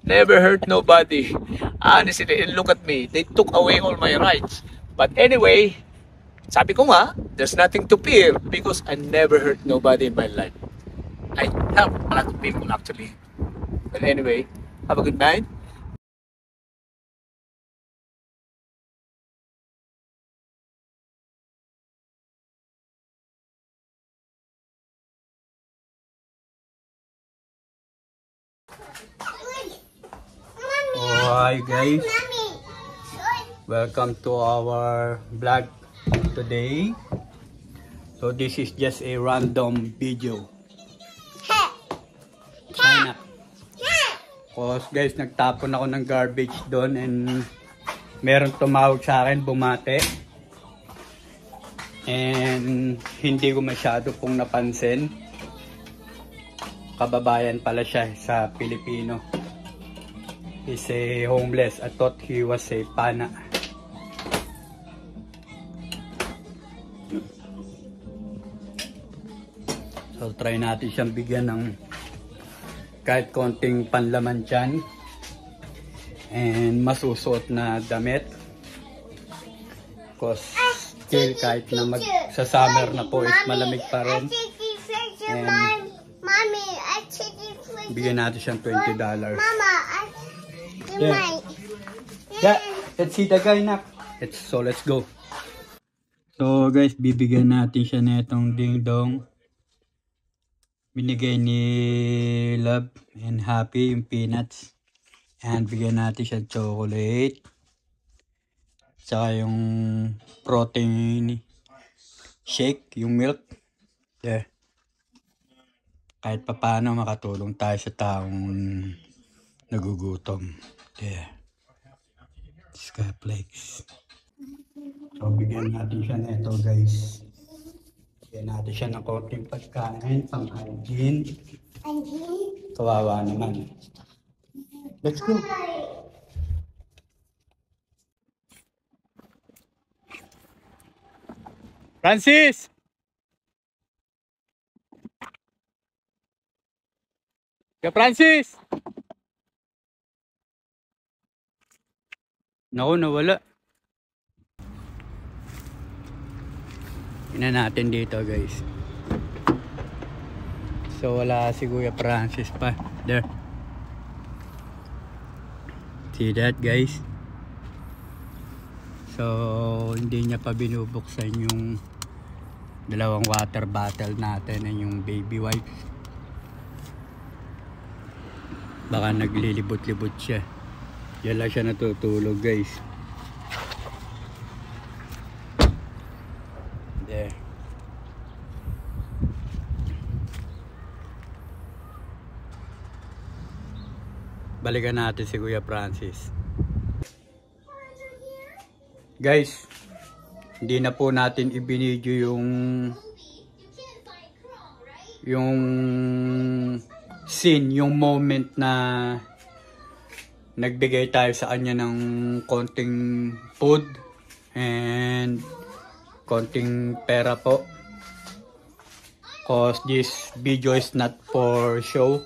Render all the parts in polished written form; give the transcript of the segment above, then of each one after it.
never hurt nobody. Honestly, and look at me. They took away all my rights. But anyway, sabi ko nga, there's nothing to fear because I never hurt nobody in my life. I help a lot of people actually. But anyway, have a good night. Oh, hi guys, welcome to our vlog today. So this is just a random video. Sign up. Cause guys, nagtapon ako ng garbage doon and meron tumawag sa akin, bumate. And hindi ko masyado pong napansin. Kababayan pala siya sa Pilipino. He's a homeless. I thought he was a pana. So try natin siyang bigyan ng kahit konting panlaman dyan. And masusuot na damit. Because still kahit na sa summer na po, malamig pa rin. And bigyan natin siyang $20. Yeah, let's see the guy na. So let's go. So guys, bibigyan natin siya netong ding dong. Binigay ni Love and Happy yung peanuts. And bigyan natin siya chocolate. Tsaka yung protein shake, yung milk. There. Kahit papaano makatulong tayo sa taong nagugutom. There. Skyflakes. So bigyan natin siya nito guys. Bigyan natin siya ng konting pagkain, pang hygiene. Kawawa naman. Let's go. Francis! Ka Francis! Naku, nawala. Tingnan natin dito guys. So wala si Kuya Francis pa. There. See that guys? So hindi niya pa binubuksan yung dalawang water bottle natin and yung baby wipes. Baka naglilibot-libot siya. Yan lang siya natutulog guys. There. Balikan natin si Kuya Francis. Guys, hindi na po natin ibinidyo yung scene, yung moment na nagbigay tayo sa kanya ng konting food and konting pera po. Cause this video is not for show.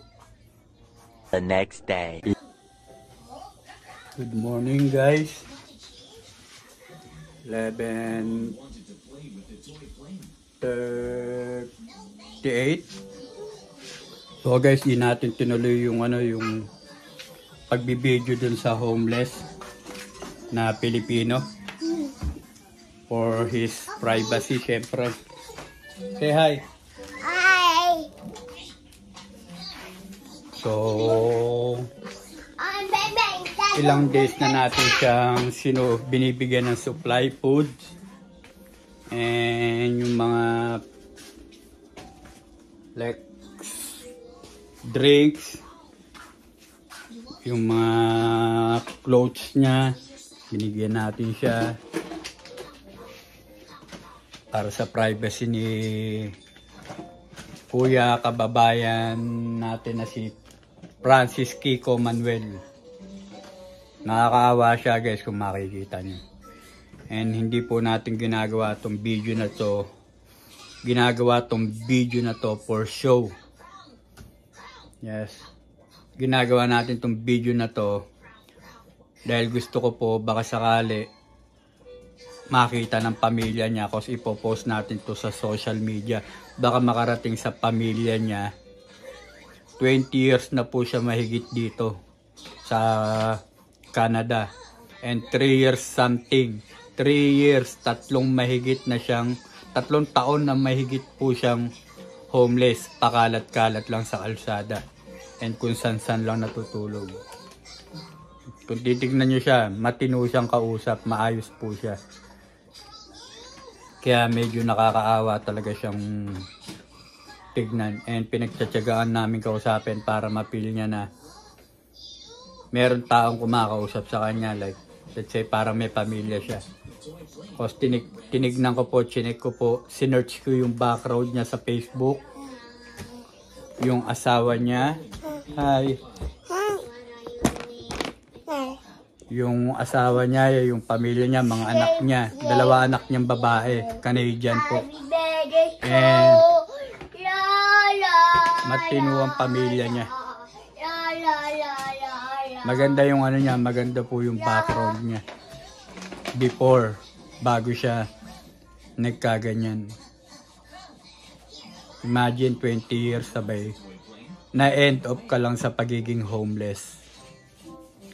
The next day. Good morning guys. 11:38. So guys, di natin tinuloy yung yung pagbibideo dun sa homeless na Pilipino for his privacy syempre. Say hi. Hi. So ilang days na natin siyang binibigyan ng supply food and yung mga like drinks, yung mga clothes niya, binigyan natin siya para sa privacy ni Kuya kababayan natin na si Francis Kiko Manuel. Nakakaawa siya guys kung makikita niyo. And hindi po natin ginagawa tong video na to. Ginagawa tong video na to for show. Yes. ginagawa natin tong video na to dahil gusto ko po baka sakali makita ng pamilya niya kasi ipopost natin to sa social media. Baka makarating sa pamilya niya. 20 years na po siya mahigit dito sa Canada. And 3 years something. 3 years, tatlong taon na mahigit po siyang homeless. Pakalat-kalat lang sa kalsada. And kung san-san lang natutulog. Kung titignan nyo siya, matino siyang kausap, maayos po siya. Kaya medyo nakakaawa talaga siyang tignan. And pinagtsatsagaan namin kausapin para mapili niya na meron taong kumakausap sa kanya. Like, let's say parang may pamilya siya. Tapos tinignan ko po, chinek ko po, sinearch ko yung background niya sa Facebook. Yung asawa niya. Hi. Yung asawa niya, yung pamilya niya, mga anak niya. 2 anak niyang babae. Canadian po. And matino ang pamilya niya. Maganda yung ano niya, maganda po yung background niya. Before, bago siya nagkaganyan. Imagine 20 years sabay na end up ka lang sa pagiging homeless.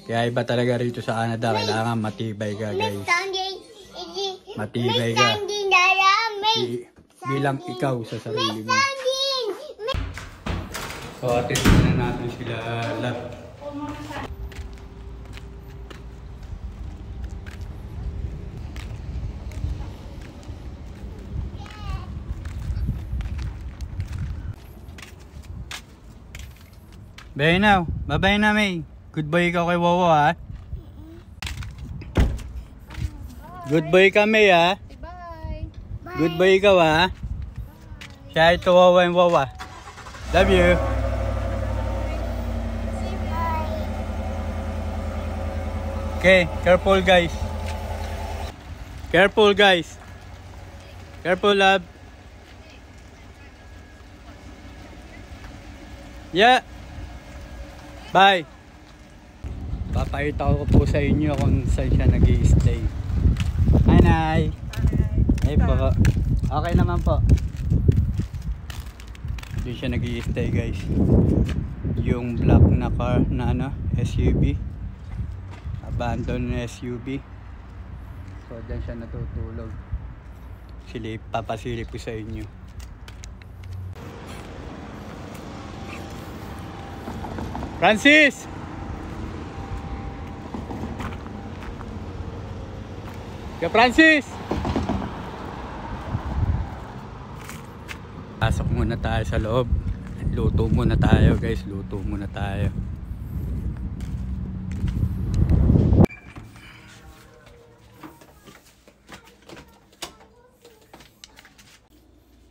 Kaya iba talaga rito sa Canada, kailangan matibay ka guys. Matibay ka. Bilang ikaw sa sarili mo. So atin na natin sila love. Bye now. Bye-bye na, May. Good boy ikaw kay Wawa, ha? Good boy ka, May, ha? Bye. Good boy ikaw, ha? Siya ito, Wawa and Wawa. Love you. Okay, careful, guys. Careful, guys. Careful, love. Yeah. Bye. Papakita ko po sa inyo kung saan siya nag-i-stay. Hi, Nay. Hi po. Okay naman po. Doon siya nag-i-stay, guys. Yung black na car na ano, SUV. Abandoned SUV. So, dyan siya natutulog. Papasilip ko sa inyo. Francis! Ka Francis! Pasok muna tayo sa loob. Luto muna tayo guys. Luto muna tayo.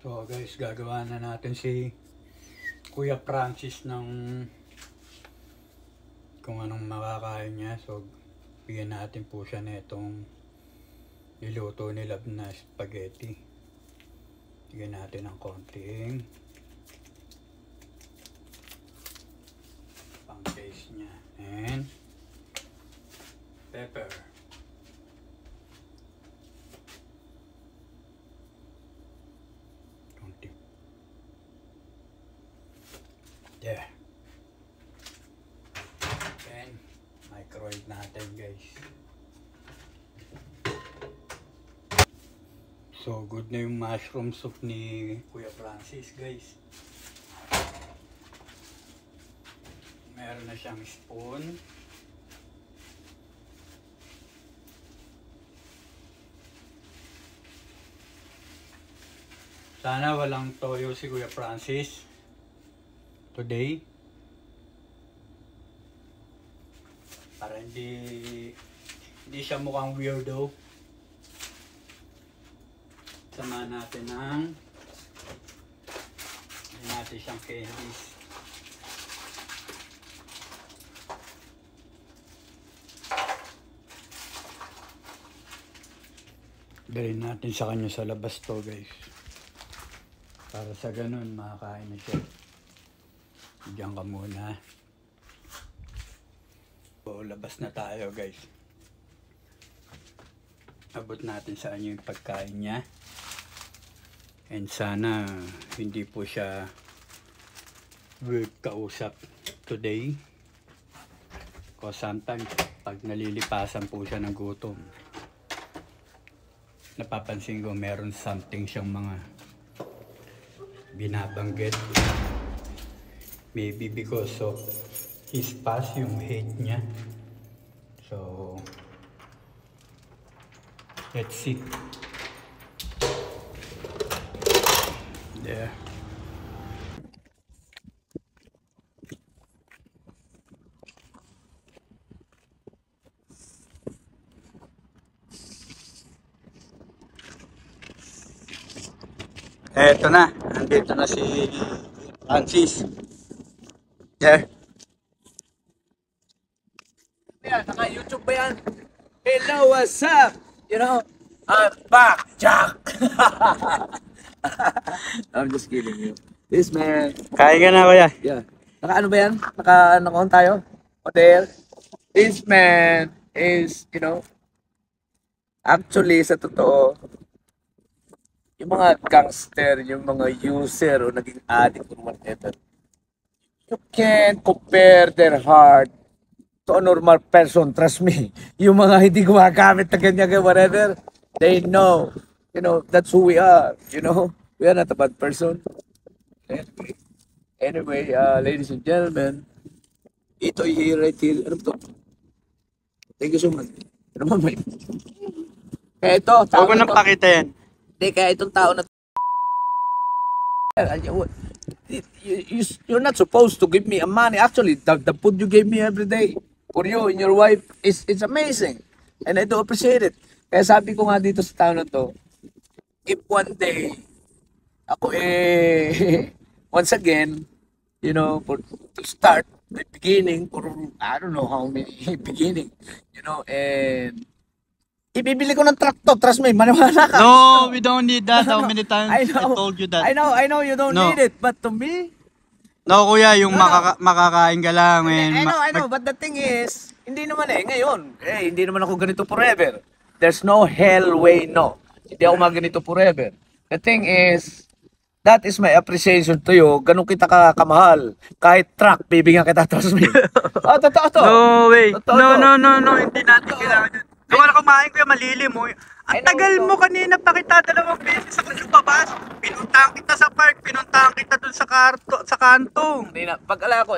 So guys, gagawa na natin si Kuya Francis ng kung anong makakain niya. So bigyan natin po siya na itong niluto ni Love na spaghetti. Bigyan natin ng konting pang taste niya and pepper. Konting. There. Microwave natin guys. So good na yung mushroom soup ni Kuya Francis guys. Meron na siyang spoon. Sana walang toyo si Kuya Francis today. Para hindi siya mukhang weirdo. Sama natin natin siyang candies. Dalhin natin sa kanya sa labas to guys. Para sa ganun makakain na siya. Diyan ka muna. So, labas na tayo guys. Abot natin sa inyo yung pagkain niya. And sana hindi po siya weird kausap today. Because sometimes pag nalilipasan po siya ng gutom, napapansin ko meron something siyang mga binabanggit. Maybe because of his past, yung hate niya. So, let's see. There. Eto na, andito na si Francis. There. Yeah, naka-YouTube ba yan? Hello, what's up? You know, I'm back, Jack! I'm just kidding you. This man, Kain ka na kuya. yeah. Naka-ano ba yan? Naka-on tayo? Hotel? This man is, you know, actually, sa totoo, yung mga gangster, yung mga user o naging addict or whatever, you can't compare their heart to a normal person, trust me. Yung mga hindi gumagamit na ganyan, whatever, they know. You know, that's who we are, you know. We are not a bad person. Anyway, ladies and gentlemen, ito here, right here. Ano to? Thank you so much. Ano ba, may? Kaya ito, tao Huwag mo na nang to. pakita yan. Hindi, kaya itong tao na you're not supposed to give me a money. Actually, the food you gave me every day for you and your wife it's amazing. And I do appreciate it. Kaya sabi ko nga dito sa tao na to, if one day, ako once again, you know, to start the beginning, for I don't know how many beginning, you know, and ibibili ko ng truck to, trust me, maniwala ka. No, we don't need that. How many times I I know, told you that? I know you don't No. need it, but to me, No, kuya, yung No. makakain ka lang. I know, but the thing is, hindi naman ngayon, hindi naman ako ganito forever. There's no hell way, no. Hindi ako ganito forever. The thing is, that is my appreciation to you. Ganun kita kamahal. Kahit truck, bibigyan kita, trust me. Oh, totoo to. No way. Totoo to. No, hindi natin kailangan yun. Kung ano kumain ko yung malilim mo. Ang tagal mo kanina pa kita 2 beses ako lumabas. Pinuntahan kita sa park, pinuntahan kita dun sa kanto. Hindi na, pag-ala ko,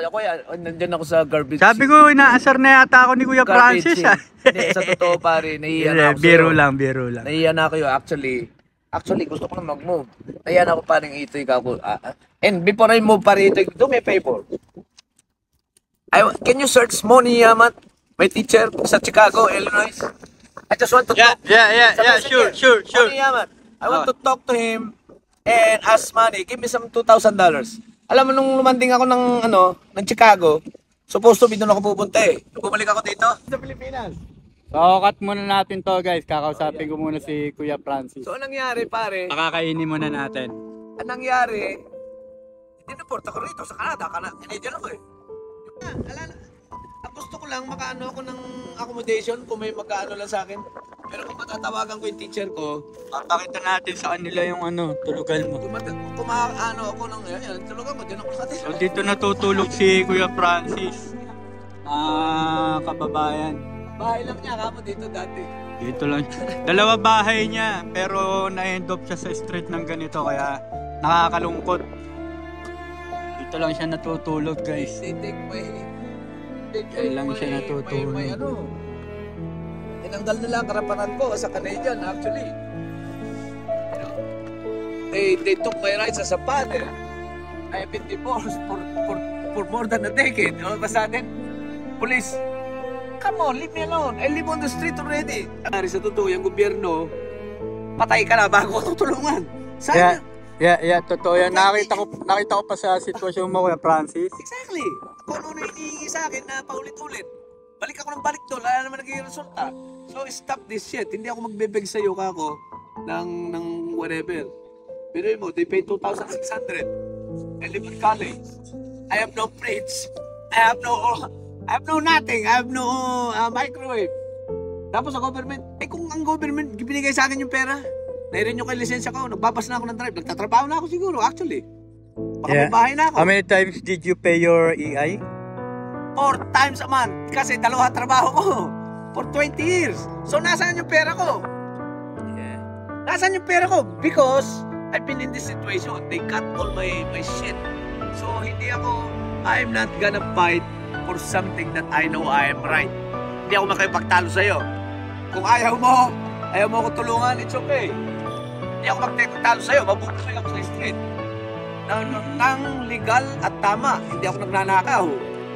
nandyan ako sa garbage. Sabi ko, inaasar na yata ako ni Kuya Garbage Francis. bin. Hindi, sa totoo pare, nahiya na ako Biro sa'yo. biro lang. Nahiya na ako yun, actually, gusto ko na mag-move. Nahiya na ako parang ito'y kako. And before I move pare ito'y, do me a favor. Can you search Moni Yamat, my teacher sa Chicago, Illinois? I just want to talk. Yeah, sure. Moni Yamat. I want to talk to him and ask money. Give me some $2,000. Alam mo, nung lumanding ako ng Chicago, supposed to be doon ako pupunta eh. Nung bumalik ako dito, sa Pilipinas. So, cut muna natin to guys. Kakausapin ko muna si Kuya Francis. So, anong nangyari pare? Pakakainin muna natin. Anong nangyari? Tinaport ako rito sa Canada. Canadian ako eh. Ang gusto ko lang, makaano ako ng accommodation kung may magkaano lang sa akin. Pero kung matatawagan ko yung teacher ko, Papakita natin sa kanila yung tulugan mo. kung makaano ako ng, tulugan ko, dyan ako nakatira. So, dito natutulog si Kuya Francis. Kababayan. Bahay lang niya, kamo dito dati. Dito lang. 2 bahay niya, pero na-end up siya sa street ng ganito, kaya nakakalungkot. Dito lang siya natutulog, guys. They take my... Diyan lang siya natutulog. May tinanggal nila ang karapatan ko sa Canadian, actually. You know, they took my rights as a father. I have been divorced for more than a decade. All of a sudden, police, come on, leave me alone. I live on the street already. Sa totoo, yung gobyerno, patay ka na bago ko tutulungan. Sana. Yeah, totoo yan. Nakita ko pa sa sitwasyon mo, Kuya Francis. Exactly. Kung ano hinihingi sa akin na paulit-ulit. Balik ako ng balik doon, wala naman naging resulta. So stop this shit. Hindi ako magbebeg sa iyo kako ng whatever. Pero mo, they pay 2,600. I live in college. I have no fridge. I I have no nothing. I have no microwave. Tapos sa government, kung ang government binigay sa akin yung pera, nai-renew ko yung lisensya ko, nagbabas na ako ng drive, nagtatrabaho na ako siguro, actually. Baka may bahay na ako. How many times did you pay your EI? 4 times a month, kasi dalawa trabaho ko. For 20 years. So, nasaan yung pera ko? Yeah. Nasaan yung pera ko? Because I've been in this situation. They cut all my shit. So, I'm not gonna fight for something that I know I am right. Hindi ako makipagtalo sa'yo. Kung ayaw mo ako tulungan, it's okay. Hindi ako magtalo sa'yo, mabubuhay ako sa street. Nang legal at tama, hindi ako nagnanakaw.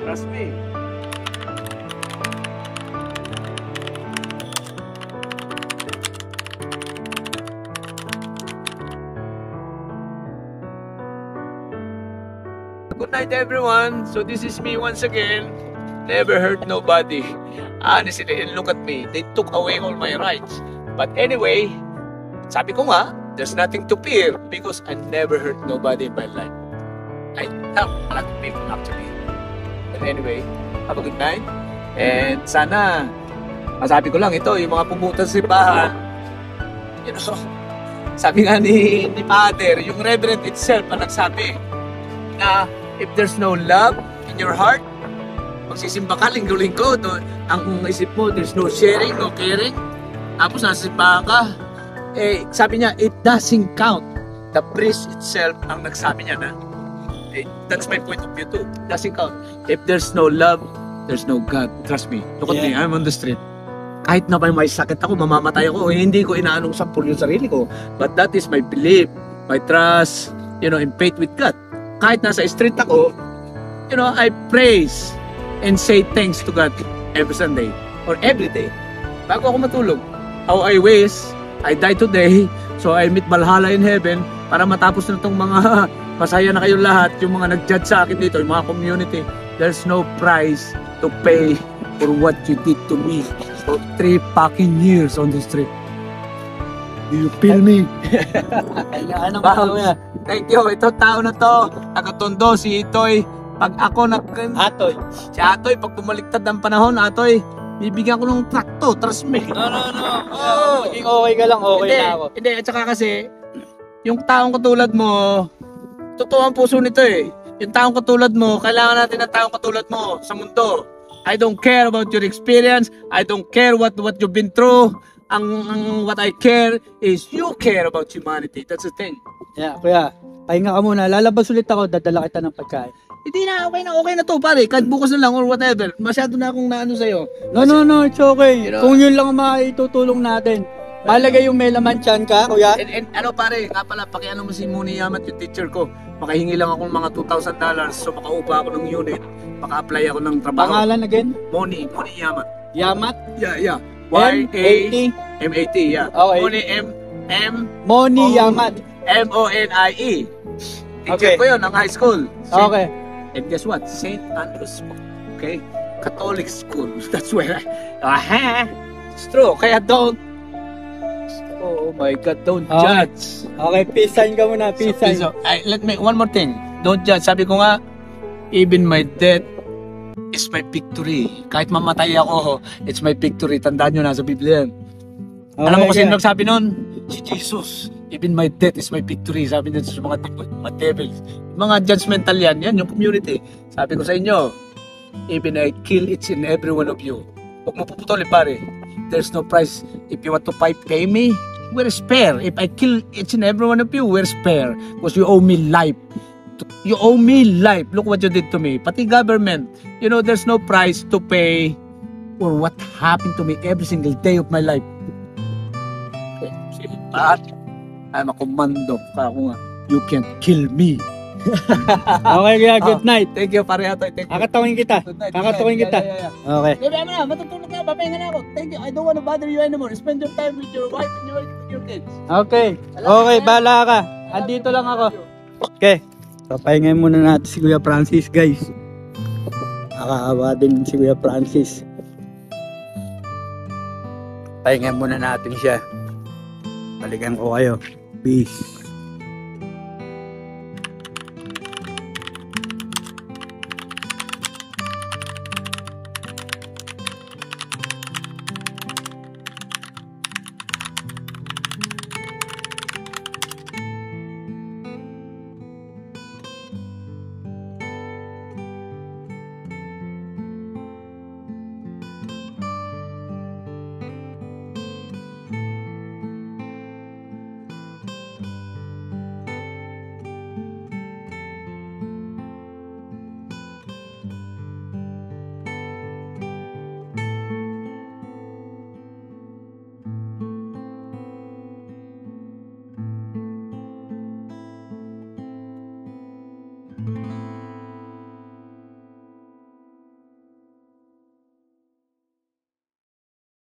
Trust me. Good night, everyone. So this is me once again. Never hurt nobody. Honestly, and look at me. They took away all my rights. But anyway, sabi ko nga, there's nothing to fear because I never hurt nobody in my life. I help a lot of people actually. But anyway, have a good night. And sana, masabi ko lang ito, yung mga pumunta sa simbahan, you know, sabi nga ni Father, yung Reverend itself ang nagsabi na if there's no love in your heart, magsisimba ka linggo-linggo, ang isip mo, there's no sharing, no caring, tapos nasa simbahan ka, sabi niya, it doesn't count. The priest itself ang nagsabi niya na, that's my point of view too. It doesn't count. If there's no love, there's no God. Trust me. Look at me, I'm on the street. Kahit na may sakit ako, mamamatay ako, hindi ko inaanong sampul yung sarili ko. But that is my belief, my trust, in faith with God. Kahit nasa street ako, I praise and say thanks to God every Sunday or every day. Bago ako matulog. How I wish I die today so I meet Valhalla in heaven para matapos na itong mga masaya na kayong lahat, yung mga nag-judge sa akin dito, yung mga community. There's no price to pay for what you did to me for 3 fucking years on the street. Do you feel me? Thank you. Ito tao na to, taga-Tondo, si Itoy. Pag ako Atoy. Si Atoy, pag bumaliktad ang panahon, Atoy, bibigyan ko ng trakto, trust me. No. Maging okay ka lang, okay na ako. Hindi, at saka kasi, yung taong katulad mo, totoo ang puso nito eh. Yung taong katulad mo, kailangan natin ng taong katulad mo sa mundo. I don't care about your experience. I don't care what you've been through. What I care is you care about humanity. That's the thing. Yeah, kuya, pahinga ka muna. Lalabas ulit ako, dadala kita ng pagkain. Hindi na, okay na to pare. Kahit bukas na lang or whatever. Masyado na akong naano sa'yo. No, it's okay. Kung yun lang ang maitutulong natin. Malagay yung may laman tiyan ka, kuya. And ano pare, nga pala, pakiano mo si Muni Yamat, yung teacher ko. Makahingi lang ako ng mga $2,000, so makaupa ako ng unit. Maka-apply ako ng trabaho. Pangalan again? Muni Yamat. Yamat? Yeah. M-A-T? M-A-T, yeah. Okay. Moni Yamat. M-O-N-I-E. Teacher Okay. ko yun, ng high school. Okay. And guess what? St. Andrew's School. Okay? Catholic school. That's where it's true. Kaya don't. Oh my God, don't Okay. judge. Okay, peace sign ka muna, peace sign. So, let me, one more thing. Don't judge. Sabi ko nga, even my death is my victory. Kahit mamatay ako, it's my victory. Tandaan nyo, nasa Biblia yan. Alam mo kasi nagsabi nun? Si Jesus. Even my death is my victory. Sabi nito sa mga devils. Mga judgmental yan yung community. Sabi ko sa inyo, even I kill each and every one of you. Huwag mo puputulin pare. There's no price. If you want to pay me, we're spare. If I kill each and every one of you, we're spare. Because you owe me life. You owe me life. Look what you did to me. Pati government. There's no price to pay for what happened to me every single day of my life. But I'm a commando. Kaya ako nga, you can't kill me. Okay, kuya, good night. Thank you, pare Atoy. Thank you. Kakatawin kita. Good night. Kakatawin kita. Yeah. Okay. Gabi mo na, matutulog na, papahinga na ako. Thank you. I don't want to bother you anymore. Spend your time with your wife and your kids. Okay. Okay, bahala ka. Andito lang ako. Okay. So, pahingay muna natin si Kuya Francis, guys. Nakakaawa din si Kuya Francis. Pahingay muna natin siya. Balikan ko kayo. Peace.